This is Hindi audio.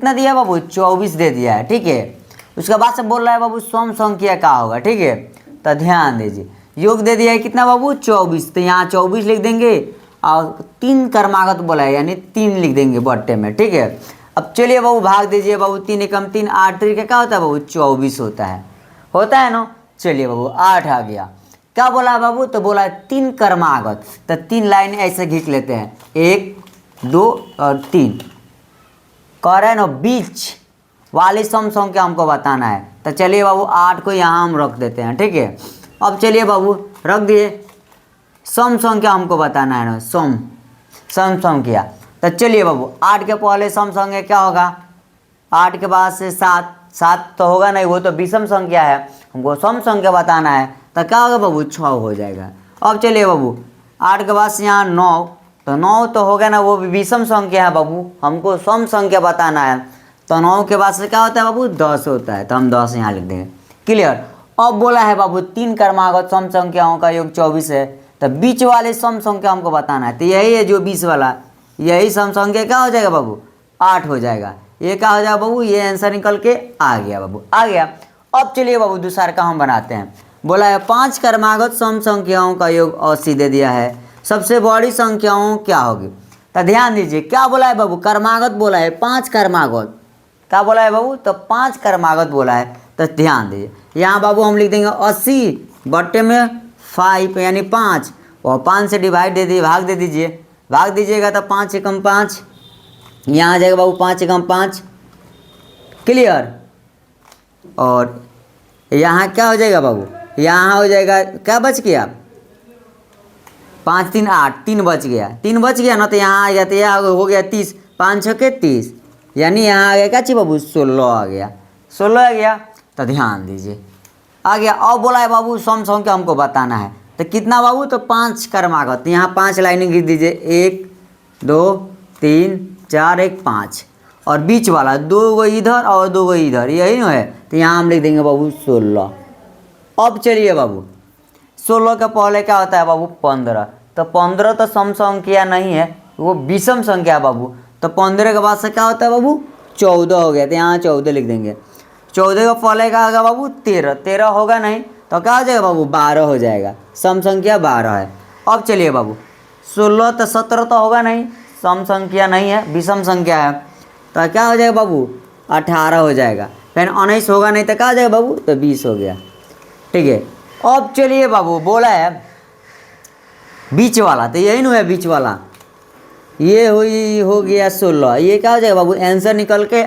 कितना दिया है बाबू, 24 दे दिया है, ठीक है। उसके बाद से बोल रहा है बाबू सम संख्या क्या होगा, ठीक है। तो ध्यान दीजिए, योग दे दिया है कितना बाबू, 24, तो यहाँ 24 लिख देंगे और 3 क्रमागत बोला है यानी 3 लिख देंगे बट्टे में, ठीक है। अब चलिए बाबू भाग दीजिए बाबू, 3 एकम 3, 8 तरीके क्या होता है बाबू, 24 होता है ना। चलिए बाबू 8 आ गया। क्या बोला है बाबू, तो बोला है 3 क्रमागत, तो 3 लाइन ऐसे खींच लेते हैं, 1 2 और 3। कह रहे हैं ना बीच वाली सम संख्या हमको बताना है, तो चलिए बाबू 8 को यहाँ हम रख देते हैं, ठीक है। अब चलिए बाबू रख दिए, सम संख्या हमको बताना है ना, सम संख्या। तो चलिए बाबू 8 के पहले सम संख्या क्या होगा, 8 के बाद से 7 तो होगा नहीं, वो तो विषम संख्या है, हमको सम संख्या बताना है, तो क्या होगा बाबू, 6 हो जाएगा। अब चलिए बाबू 8 के बाद से यहाँ 9, तो 9 तो होगा ना, वो भी विषम संख्या है बाबू, हमको सम संख्या बताना है, तो 9 के बाद से क्या होता है बाबू, 10 होता है, तो हम 10 यहाँ लिख देंगे, क्लियर। अब बोला है बाबू 3 क्रमागत सम संख्याओं का योग 24 है, तो बीच वाले सम संख्या हमको बताना है, तो यही है जो 20 वाला, यही सम संख्या क्या हो जाएगा बाबू, 8 हो जाएगा। ये क्या हो जाएगा बाबू, ये आंसर निकल के आ गया बाबू, आ गया। अब चलिए बाबू दूसरा का हम बनाते हैं। बोला है 5 क्रमागत सम संख्याओं का योग 80 दे दिया है, सबसे बड़ी संख्याओं क्या होगी। तो ध्यान दीजिए क्या बोला है बाबू, क्रमागत बोला है, 5 क्रमागत, क्या बोला है बाबू, तो 5 क्रमागत बोला है। तो ध्यान दीजिए यहाँ बाबू हम लिख देंगे 80 बट्टे में 5 यानी 5, और 5 से डिवाइड दे दीजिए, भाग दे दीजिए, भाग दीजिएगा तो 5 एकम 5, यहाँ आ जाएगा बाबू 5 एकम 5, क्लियर। और यहाँ क्या हो जाएगा बाबू, यहाँ हो जाएगा, क्या बच गया, 5 3 8, 3 बच गया, 3 बच गया ना, तो यहाँ आ गया, तो यहाँ हो गया 30, 5 6 के 30, यानी यहाँ आ गया क्या चाहिए बाबू, 16 आ गया, 16 आ गया। तो ध्यान दीजिए आ गया। अब बोला है बाबू सम संख्या हमको बताना है, तो कितना बाबू, तो 5 क्रमागत, यहाँ 5 लाइनें गिर दीजिए, 1 2 3 4 1 5, और बीच वाला 2 गो इधर और 2 गो इधर, यही ना है, तो यहाँ हम लिख देंगे बाबू 16। अब चलिए बाबू 16 के पहले क्या होता है बाबू, 15, तो 15 तो सम संख्या नहीं है, वो विषम संख्या है बाबू, तो 15 के बाद से क्या होता है बाबू, 14 हो गया, तो यहाँ 14 लिख देंगे। 14 का पहले क्या होगा बाबू, 13, 13 होगा नहीं, तो क्या हो जाएगा बाबू, 12 हो जाएगा, सम संख्या 12 है। अब चलिए बाबू 16 तो 17 तो होगा नहीं, सम संख्या नहीं है, विषम संख्या है, तो क्या हो जाएगा बाबू, 18 हो जाएगा, फिर 19 होगा नहीं, तो क्या हो जाएगा बाबू, तो 20 हो गया, ठीक है। अब चलिए बाबू बोला है बीच वाला, तो यही ना है बीच वाला, ये हो गया 16, ये क्या हो जाएगा बाबू, आंसर निकल के